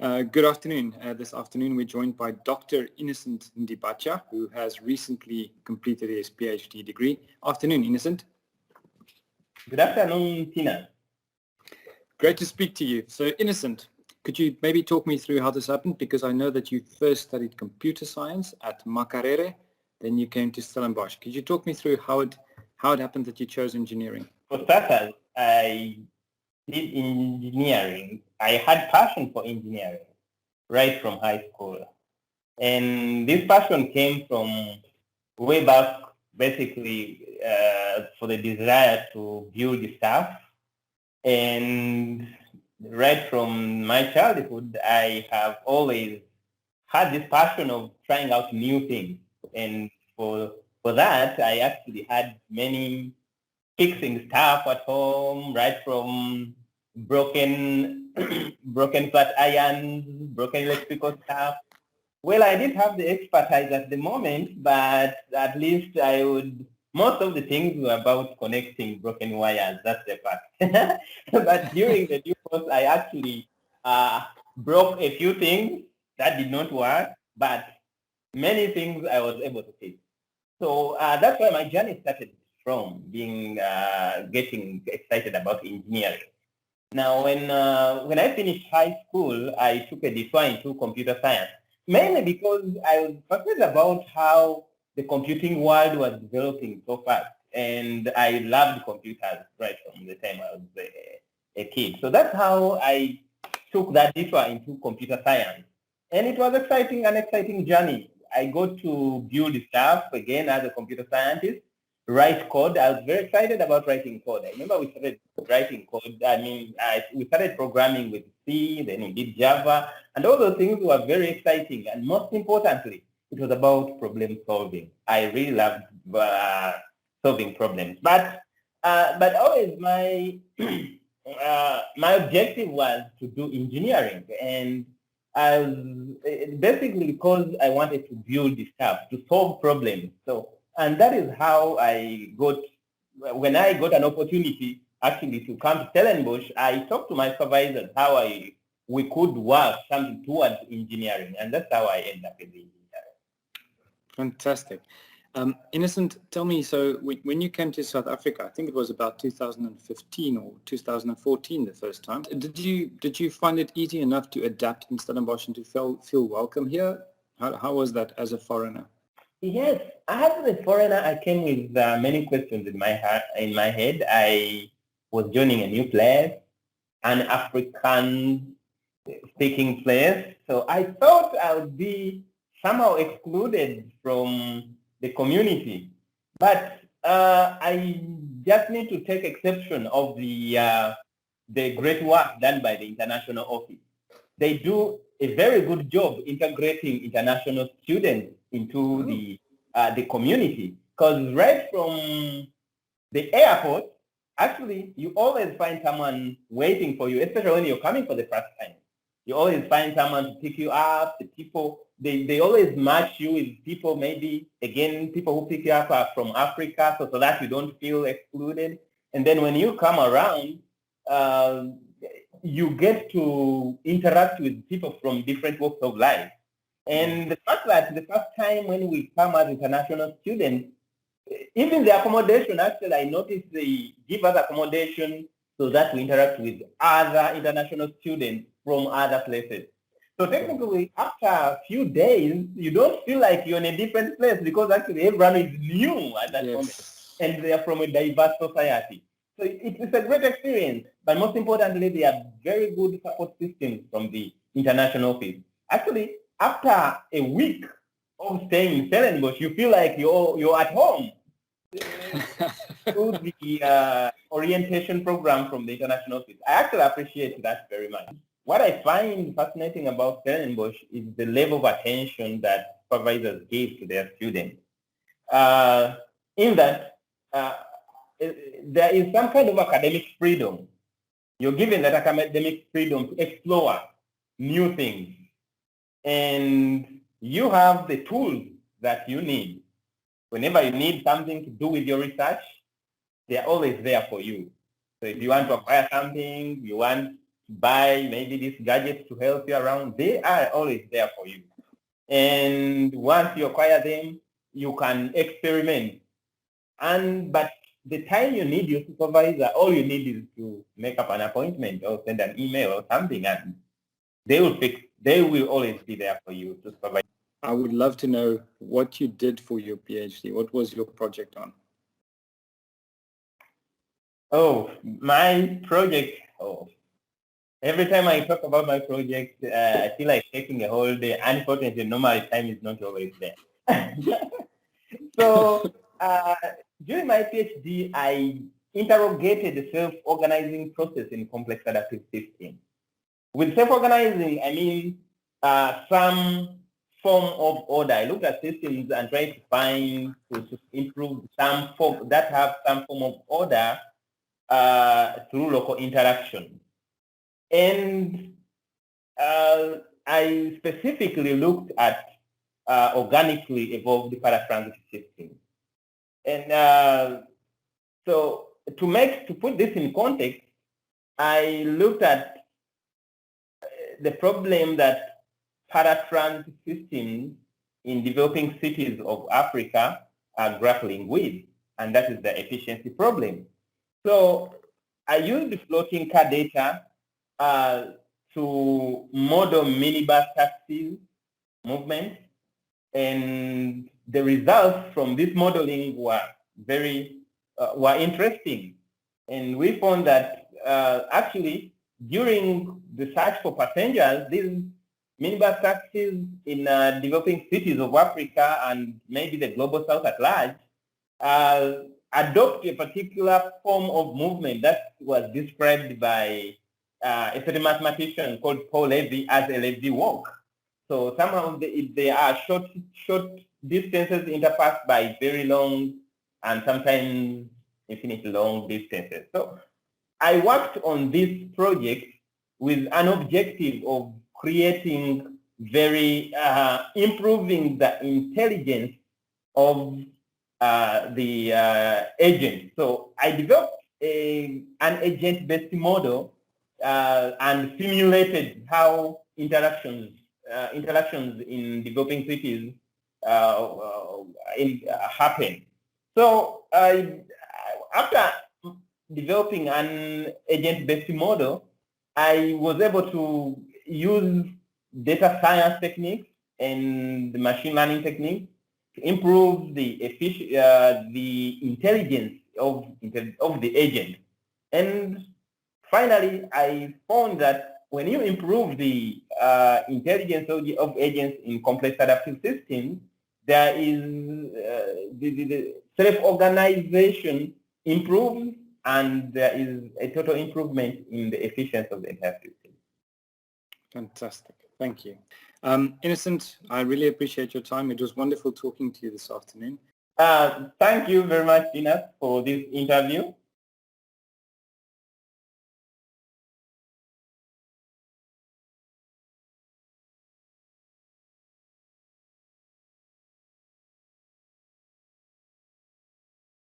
Good afternoon. This afternoon we're joined by Dr. Innocent Ndibatya, who has recently completed his PhD degree. Afternoon, Innocent. Good afternoon, Tina. Great to speak to you. So, Innocent, could you maybe talk me through how this happened? Because I know that you first studied computer science at Makerere, then you came to Stellenbosch. Could you talk me through how it happened that you chose engineering? For starters, I did engineering. I had passion for engineering right from high school. And this passion came from way back, basically, for the desire to build stuff. And right from my childhood, I have always had this passion of trying out new things. And for that, I actually had many fixing stuff at home, right from broken flat irons, broken electrical stuff. Well, I didn't have the expertise at the moment, but at least most of the things were about connecting broken wires, that's the fact. But during the new course, I actually broke a few things that did not work, but many things I was able to fix. So that's why my journey started from getting excited about engineering. Now, when I finished high school, I took a detour into computer science, mainly because I was fascinated about how the computing world was developing so fast, and I loved computers right from the time I was a kid. So that's how I took that detour into computer science, and it was an exciting journey. I got to build stuff again as a computer scientist, write code. I was very excited about writing code. I remember we started writing code. We started programming with C, then we did Java, and all those things were very exciting. And most importantly, it was about problem solving. I really loved solving problems. But always my my objective was to do engineering, and basically because I wanted to build the stuff, to solve problems. And that is how when I got an opportunity actually to come to Stellenbosch, I talked to my supervisors how we could work something towards engineering, and that's how I ended up in the engineering. Fantastic. Innocent, tell me, so when you came to South Africa, I think it was about 2015 or 2014 the first time, did you find it easy enough to adapt in Stellenbosch and to feel welcome here? How was that as a foreigner? Yes, as a foreigner, I came with many questions in my head. I was joining a new place, an African-speaking place, so I thought I would be somehow excluded from the community. But I just need to take exception of the great work done by the international office. They do a very good job integrating international students into the community, because right from the airport, actually, you always find someone waiting for you, especially when you're coming for the first time. You always find someone to pick you up. The people, they always match you with people, maybe, again, people who pick you up are from Africa, so that you don't feel excluded. And then when you come around, you get to interact with people from different walks of life. And the fact that the first time when we come as international students, even the accommodation, actually, I noticed they give us accommodation so that we interact with other international students from other places. So technically, after a few days, you don't feel like you're in a different place, because actually everyone is new at that moment, and they are from a diverse society. So it's a great experience, but most importantly, they are very good support systems from the international office. Actually, after a week of staying in Stellenbosch, you feel like you're at home. Through the orientation program from the international office, I actually appreciate that very much. What I find fascinating about Stellenbosch is the level of attention that supervisors give to their students. In that, there is some kind of academic freedom. You're given that academic freedom to explore new things. And you have the tools that you need. Whenever you need something to do with your research, they're always there for you. So if you want to acquire something, you want buy maybe these gadgets to help you around, they are always there for you. And once you acquire them, you can experiment. But the time you need your supervisor, all you need is to make up an appointment or send an email or something, and they will always be there for you to supervise. I would love to know what you did for your PhD. What was your project on? Oh, my project. Oh, every time I talk about my project, I feel like taking a whole day. Unfortunately, normally time is not always there. So during my PhD, I interrogated the self-organizing process in complex adaptive systems. With self-organizing, I mean some form of order. I looked at systems and tried to find to improve some form that have some form of order through local interaction. And I specifically looked at organically evolved paratransit systems. And so to put this in context, I looked at the problem that paratransit systems in developing cities of Africa are grappling with, and that is the efficiency problem. So I used floating car data to model minibus taxi movements, and the results from this modeling were were interesting. And we found that actually during the search for passengers, these minibus taxis in developing cities of Africa and maybe the global south at large adopt a particular form of movement that was described by a certain mathematician called Paul Levy as a Levy walk. So somehow they are short distances interpassed by very long and sometimes infinitely long distances. So I worked on this project with an objective of creating improving the intelligence of the agent. So I developed an agent-based model and simulated how interactions in developing cities happen. So after developing an agent-based model, I was able to use data science techniques and machine learning techniques to improve the intelligence of the agent. And finally, I found that when you improve the intelligence of agents in complex adaptive systems, there is the self-organization improves, and there is a total improvement in the efficiency of the entire system. Fantastic. Thank you. Innocent, I really appreciate your time. It was wonderful talking to you this afternoon. Thank you very much, Dinas, for this interview.